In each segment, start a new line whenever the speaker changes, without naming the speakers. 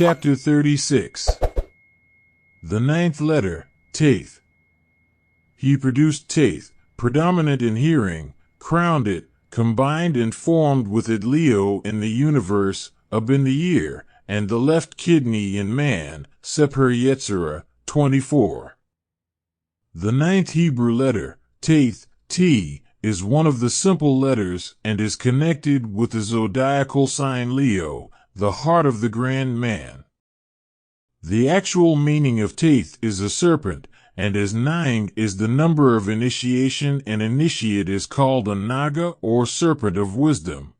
Chapter 36. The ninth letter, Teth. He produced Teth, predominant in hearing, crowned it, combined and formed with it Leo in the universe, Ab in the ear, and the left kidney in man, Seper Yetzirah, 24. The ninth Hebrew letter, Teth, T, is one of the simple letters and is connected with the zodiacal sign Leo, the heart of the grand man. The actual meaning of Teth is a serpent, and as 9 is the number of initiation, an initiate is called a Naga or Serpent of Wisdom.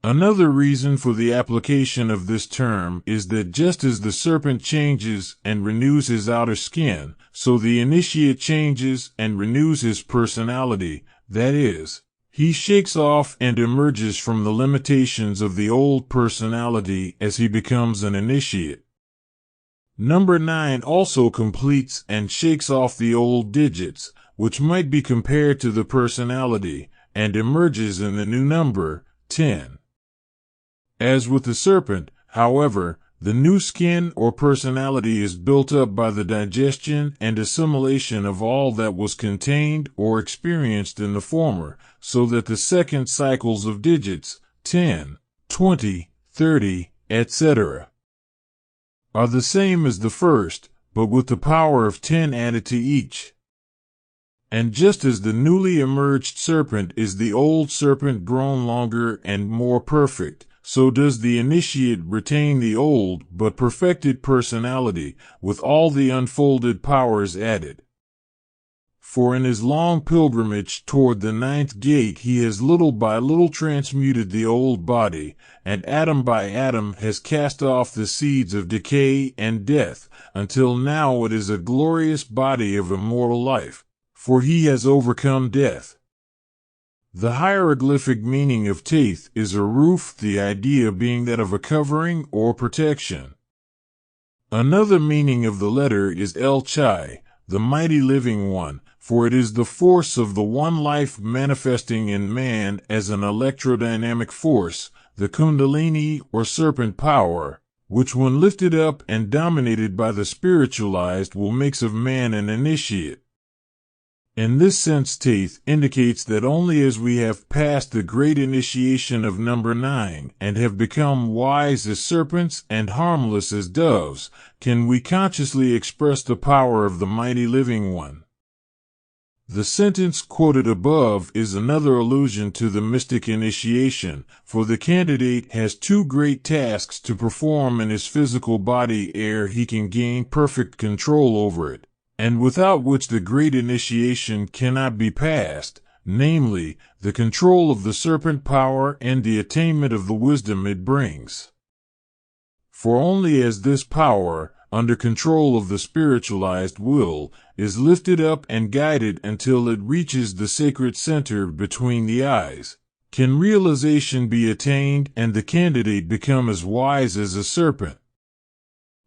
Another reason for the application of this term is that just as the serpent changes and renews his outer skin, so the initiate changes and renews his personality, that is, he shakes off and emerges from the limitations of the old personality as he becomes an initiate. Number 9 also completes and shakes off the old digits, which might be compared to the personality, and emerges in the new number, 10. As with the serpent, however, the new skin or personality is built up by the digestion and assimilation of all that was contained or experienced in the former, so that the second cycles of digits, 10, 20, 30, etc., are the same as the first, but with the power of 10 added to each. And just as the newly emerged serpent is the old serpent grown longer and more perfect, so does the initiate retain the old but perfected personality, with all the unfolded powers added. For in his long pilgrimage toward the ninth gate he has little by little transmuted the old body, and atom by atom has cast off the seeds of decay and death, until now it is a glorious body of immortal life, for he has overcome death. The hieroglyphic meaning of Teth is a roof, the idea being that of a covering or protection. Another meaning of the letter is El Chai, the mighty living one, for it is the force of the one life manifesting in man as an electrodynamic force, the Kundalini or serpent power, which when lifted up and dominated by the spiritualized will make of man an initiate. In this sense, Teth indicates that only as we have passed the great initiation of number 9 and have become wise as serpents and harmless as doves, can we consciously express the power of the mighty living one. The sentence quoted above is another allusion to the mystic initiation, for the candidate has 2 great tasks to perform in his physical body ere he can gain perfect control over it, and without which the great initiation cannot be passed, namely, the control of the serpent power and the attainment of the wisdom it brings. For only as this power, under control of the spiritualized will, is lifted up and guided until it reaches the sacred center between the eyes, can realization be attained and the candidate become as wise as a serpent.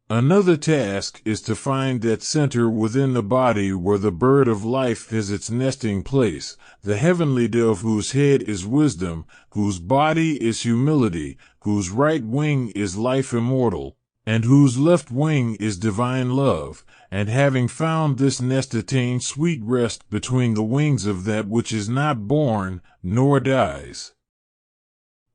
Another task is to find that center within the body where the bird of life has its nesting place, the heavenly dove whose head is wisdom, whose body is humility, whose right wing is life immortal, and whose left wing is divine love, and having found this nest attain sweet rest between the wings of that which is not born, nor dies.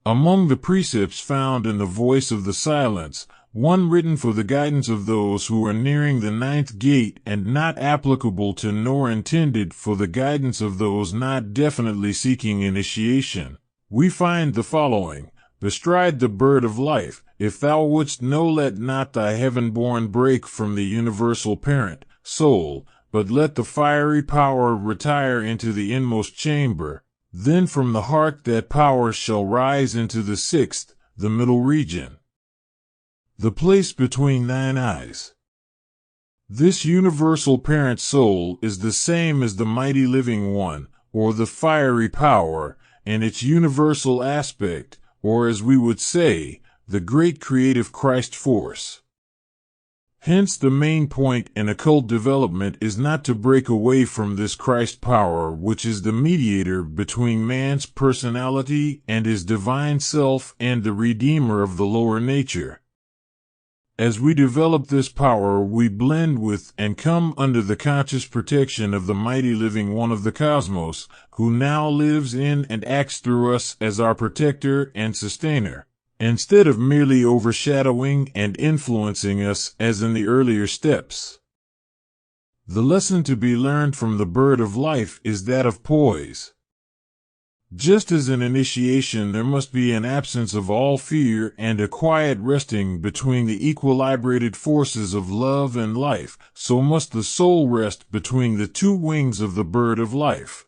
Among the precepts found in the voice of the silence, one written for the guidance of those who are nearing the ninth gate and not applicable to nor intended for the guidance of those not definitely seeking initiation, we find the following: bestride the bird of life, if thou wouldst know, let not thy heaven-born break from the universal parent, soul, but let the fiery power retire into the inmost chamber, then from the heart that power shall rise into the sixth, the middle region, the place between thine eyes. This universal parent soul is the same as the mighty living one, or the fiery power, in its universal aspect, or as we would say, the great creative Christ force. Hence the main point in occult development is not to break away from this Christ power which is the mediator between man's personality and his divine self and the redeemer of the lower nature. As we develop this power, we blend with and come under the conscious protection of the mighty living one of the cosmos, who now lives in and acts through us as our protector and sustainer, instead of merely overshadowing and influencing us as in the earlier steps. The lesson to be learned from the bird of life is that of poise. Just as in initiation there must be an absence of all fear and a quiet resting between the equilibrated forces of love and life, so must the soul rest between the two wings of the bird of life.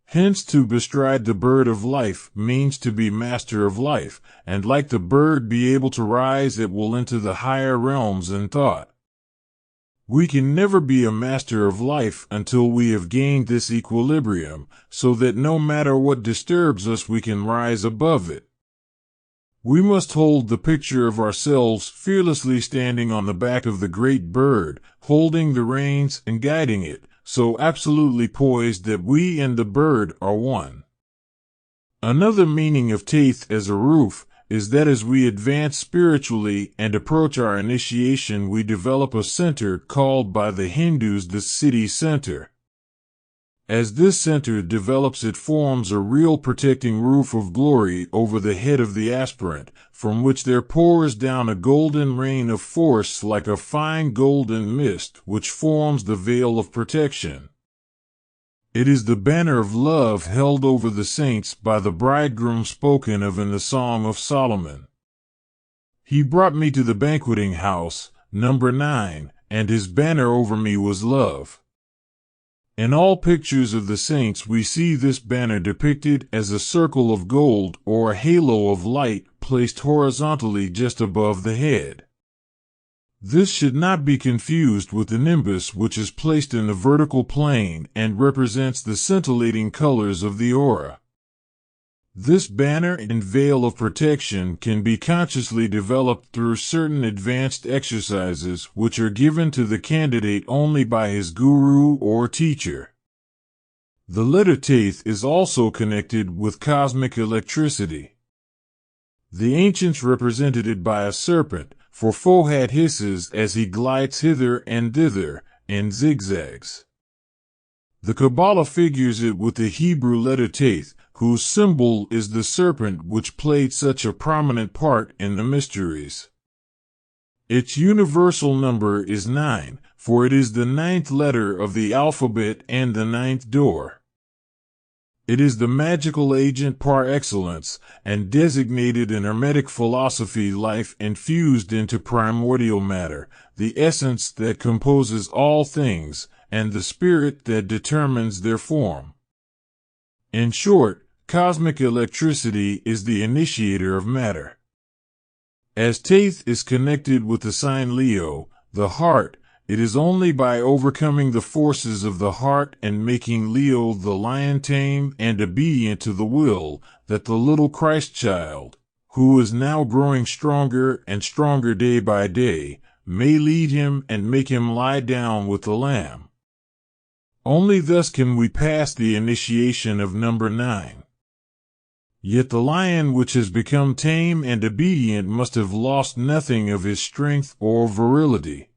Hence, to bestride the bird of life means to be master of life, and like the bird be able to rise at will into the higher realms in thought. We can never be a master of life until we have gained this equilibrium, so that no matter what disturbs us we can rise above it. We must hold the picture of ourselves fearlessly standing on the back of the great bird, holding the reins and guiding it, so absolutely poised that we and the bird are one. Another meaning of Teth as a roof is that as we advance spiritually and approach our initiation, we develop a center called by the Hindus the Siddhi center. As this center develops, it forms a real protecting roof of glory over the head of the aspirant, from which there pours down a golden rain of force like a fine golden mist, which forms the veil of protection. It is the banner of love held over the saints by the bridegroom spoken of in the Song of Solomon. He brought me to the banqueting house, number 9, and his banner over me was love. In all pictures of the saints we see this banner depicted as a circle of gold or a halo of light placed horizontally just above the head. This should not be confused with the nimbus, which is placed in the vertical plane and represents the scintillating colors of the aura. This banner and veil of protection can be consciously developed through certain advanced exercises which are given to the candidate only by his guru or teacher. The letter Teth is also connected with cosmic electricity. The ancients represented it by a serpent, for Fohat hisses as he glides hither and thither, in zigzags. The Kabbalah figures it with the Hebrew letter Teth, whose symbol is the serpent which played such a prominent part in the mysteries. Its universal number is 9, for it is the 9th letter of the alphabet and the 9th door. It is the magical agent par excellence, and designated in Hermetic philosophy life infused into primordial matter, the essence that composes all things, and the spirit that determines their form. In short, cosmic electricity is the initiator of matter. As Teth is connected with the sign Leo, the heart, it is only by overcoming the forces of the heart and making Leo the lion tame and obedient to the will that the little Christ child, who is now growing stronger and stronger day by day, may lead him and make him lie down with the lamb. Only thus can we pass the initiation of number 9. Yet the lion which has become tame and obedient must have lost nothing of his strength or virility.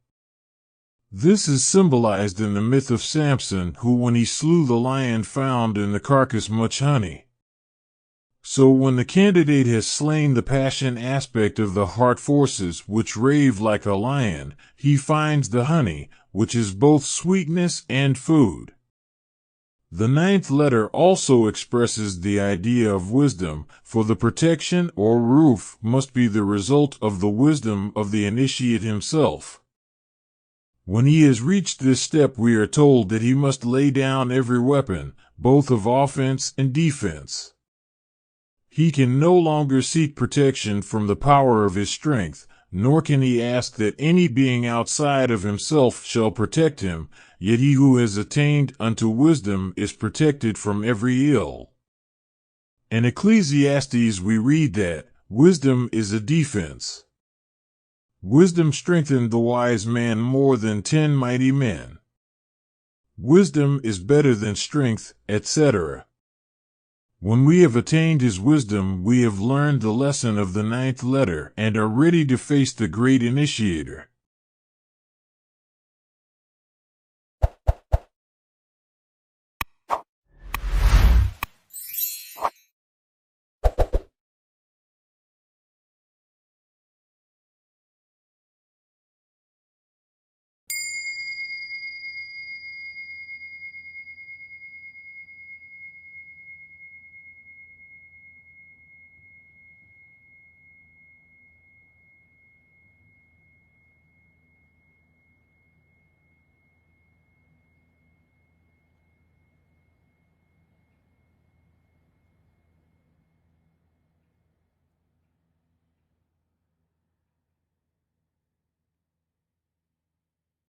This is symbolized in the myth of Samson, who when he slew the lion found in the carcass much honey. So when the candidate has slain the passion aspect of the heart forces which rave like a lion, he finds the honey, which is both sweetness and food. The 9th letter also expresses the idea of wisdom, for the protection or roof must be the result of the wisdom of the initiate himself. When he has reached this step, we are told that he must lay down every weapon, both of offense and defense. He can no longer seek protection from the power of his strength, nor can he ask that any being outside of himself shall protect him, yet he who has attained unto wisdom is protected from every ill. In Ecclesiastes we read that wisdom is a defense. Wisdom strengthened the wise man more than 10 mighty men. Wisdom is better than strength, etc. When we have attained his wisdom, we have learned the lesson of the ninth letter and are ready to face the great initiator.